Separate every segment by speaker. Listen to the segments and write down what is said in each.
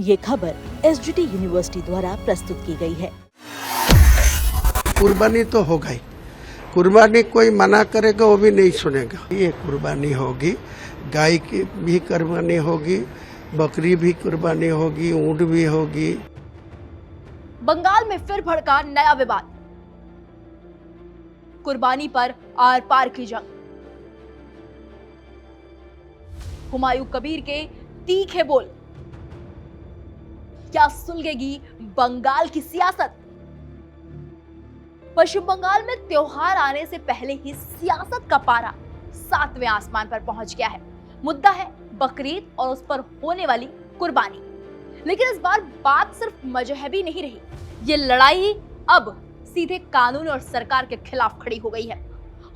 Speaker 1: ये खबर SGT university द्वारा प्रस्तुत की गई है।
Speaker 2: कुर्बानी तो होगा ही, कुर्बानी कोई मना करेगा वो भी नहीं सुनेगा। ये कुर्बानी होगी, गाय की भी कुर्बानी होगी, बकरी भी कुर्बानी होगी, ऊंट भी होगी।
Speaker 3: बंगाल में फिर भड़का नया विवाद, कुर्बानी पर आर पार की जंग। हुमायूं कबीर के तीखे बोल, क्या सुलगेगी बंगाल की सियासत? पश्चिम बंगाल में त्योहार आने से पहले ही सियासत का पारा 7वें आसमान पर पहुंच गया है। मुद्दा है बकरीद और उस पर होने वाली कुर्बानी। लेकिन इस बार बात सिर्फ मजहबी नहीं रही, ये लड़ाई अब सीधे कानून और सरकार के खिलाफ खड़ी हो गई है।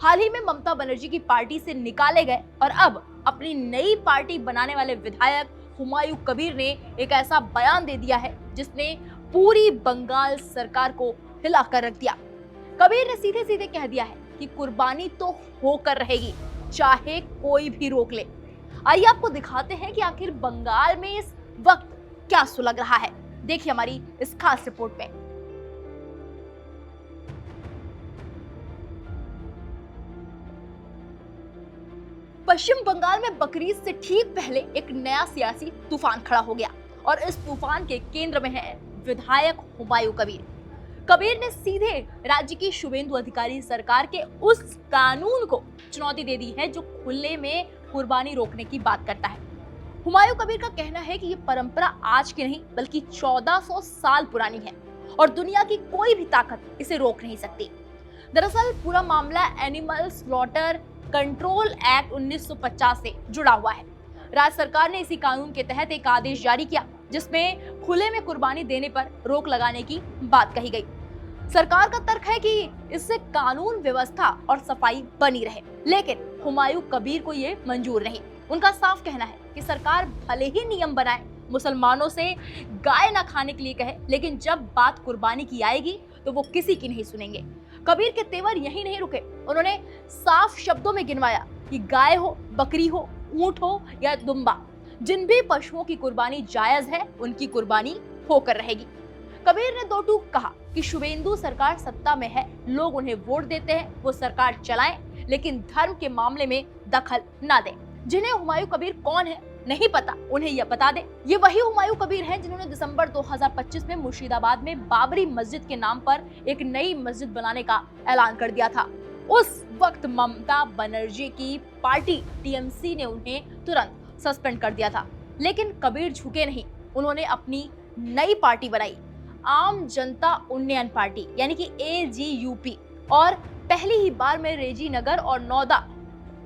Speaker 3: हाल ही में ममता बनर्जी की पार्टी से निकाले गए और अब अपनी नई पार्टी बनाने वाले विधायक हुमायूं कबीर ने एक ऐसा बयान दे दिया है जिसने पूरी बंगाल सरकार को हिलाकर रख दिया। कबीर ने सीधे सीधे कह दिया है कि कुर्बानी तो होकर रहेगी, चाहे कोई भी रोक ले। आइए आपको दिखाते हैं कि आखिर बंगाल में इस वक्त क्या सुलग रहा है। देखिए हमारी इस खास रिपोर्ट में। पश्चिम बंगाल में बकरीद से ठीक पहले एक नया सियासी तूफान खड़ा हो गया और इस तूफान के केंद्र में है विधायक हुमायूं कबीर। कबीर ने सीधे राज्य की शुभेंदु अधिकारी सरकार के उस कानून को चुनौती दे दी है जो खुले में कुर्बानी रोकने की बात करता है। हुमायूं कबीर का कहना है कि ये परंपरा आज की नहीं बल्कि 1400 साल पुरानी है और दुनिया की कोई भी ताकत इसे रोक नहीं सकती। दरअसल पूरा मामला एनिमल स्लॉटर कंट्रोल एक्ट 1950 से जुड़ा हुआ है। राज्य सरकार ने इसी कानून के तहत एक आदेश जारी किया जिसमें खुले में कुर्बानी देने पर रोक लगाने की बात कही गई। सरकार का तर्क है कि इससे कानून व्यवस्था और सफाई बनी रहे, लेकिन हुमायूं कबीर को ये मंजूर नहीं। उनका साफ कहना है कि सरकार भले ही नियम बनाए, मुसलमानों से गाय ना खाने के लिए कहे, लेकिन जब बात कुर्बानी की आएगी तो वो किसी की नहीं सुनेंगे। कबीर के तेवर यही नहीं रुके, उन्होंने साफ शब्दों में गिनवाया कि गाय हो, बकरी हो, ऊंट हो या दुम्बा, जिन भी पशुओं की कुर्बानी जायज है उनकी कुर्बानी होकर रहेगी। कबीर ने दो टूक कहा कि शुभेंदु सरकार सत्ता में है, लोग उन्हें वोट देते हैं, वो सरकार चलाएं, लेकिन धर्म के मामले में दखल ना दें। जिन्हें हुमायूं कबीर कौन है नहीं पता, उन्हें यह बता दे। ये वही हुमायूं कबीर हैं जिन्होंने दिसंबर 2025 में मुर्शिदाबाद में बाबरी मस्जिद के नाम पर एक नई मस्जिद बनाने का ऐलान कर दिया था। उस वक्त ममता बनर्जी की पार्टी टीएमसी ने उन्हें तुरंत सस्पेंड कर दिया था, लेकिन कबीर झुके नहीं। उन्होंने अपनी नई पार्टी बनाई, आम जनता उन्नयन पार्टी यानी कि AGUP, और पहली ही बार में रेजी नगर और नौदा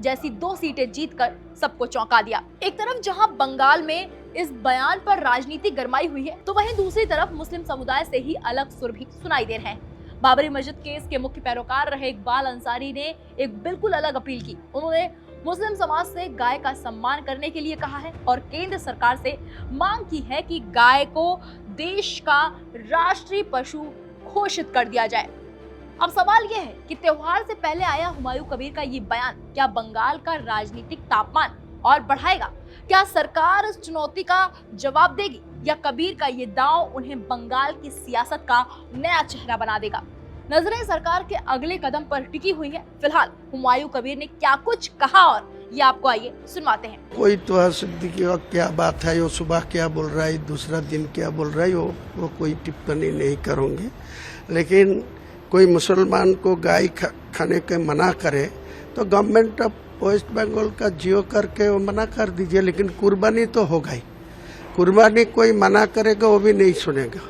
Speaker 3: जैसी 2 सीटें जीतकर सबको चौंका दिया। एक तरफ जहां बंगाल में इस बयान पर राजनीति गरमाई हुई है, तो वहीं दूसरी तरफ मुस्लिम समुदाय से ही अलग सुर भी सुनाई दे रहे हैं। बाबरी मस्जिद केस के मुख्य पैरोकार रहे इकबाल अंसारी ने एक बिल्कुल अलग अपील की। उन्होंने मुस्लिम समाज से गाय का सम्मान करने के लिए कहा है और केंद्र सरकार से मांग की है कि गाय को देश का राष्ट्रीय पशु घोषित कर दिया जाए। अब सवाल यह है कि त्योहार से पहले आया हुमायूं कबीर का ये बयान क्या बंगाल का राजनीतिक तापमान और बढ़ाएगा? क्या सरकार इस चुनौती का जवाब देगी या कबीर का ये दांव उन्हें बंगाल की सियासत का नया चेहरा बना देगा? नजरें सरकार के अगले कदम पर टिकी हुई है। फिलहाल हुमायूं कबीर ने क्या कुछ कहा और ये आपको आइए सुनवाते हैं।
Speaker 2: कोई तो सिद्दीकी का क्या बात है, वो सुबह क्या बोल रहा है, दूसरा दिन क्या बोल रहा है, वो कोई टिप्पणी नहीं करूँगी। लेकिन कोई मुसलमान को गाय खाने के मना करे तो गवर्नमेंट ऑफ वेस्ट बंगाल का जियो करके वो मना कर दीजिए, लेकिन कुर्बानी तो होगा ही। कुर्बानी कोई मना करेगा वो भी नहीं सुनेगा।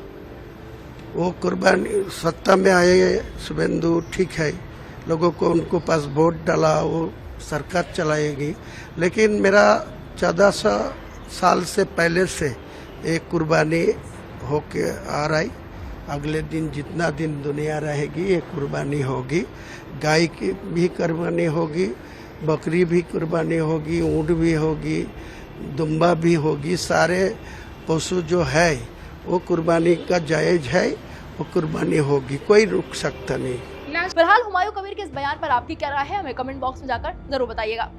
Speaker 2: वो कुर्बानी सत्ता में आए शुभेंदु ठीक है, लोगों को उनको पास वोट डाला, वो सरकार चलाएगी, लेकिन मेरा 1400 साल से पहले से एक कुर्बानी होके आ रही। अगले दिन जितना दिन दुनिया रहेगी ये कुर्बानी होगी, गाय की भी कुर्बानी होगी, बकरी भी कुर्बानी होगी, ऊंट भी होगी, दुम्बा भी होगी। सारे पशु जो है वो कुर्बानी का जायज है, वो कुर्बानी होगी, कोई रुक सकता नहीं।
Speaker 3: फिलहाल हुमायूं कबीर के इस बयान पर आपकी क्या राय है, हमें कमेंट बॉक्स में जाकर जरूर बताइएगा।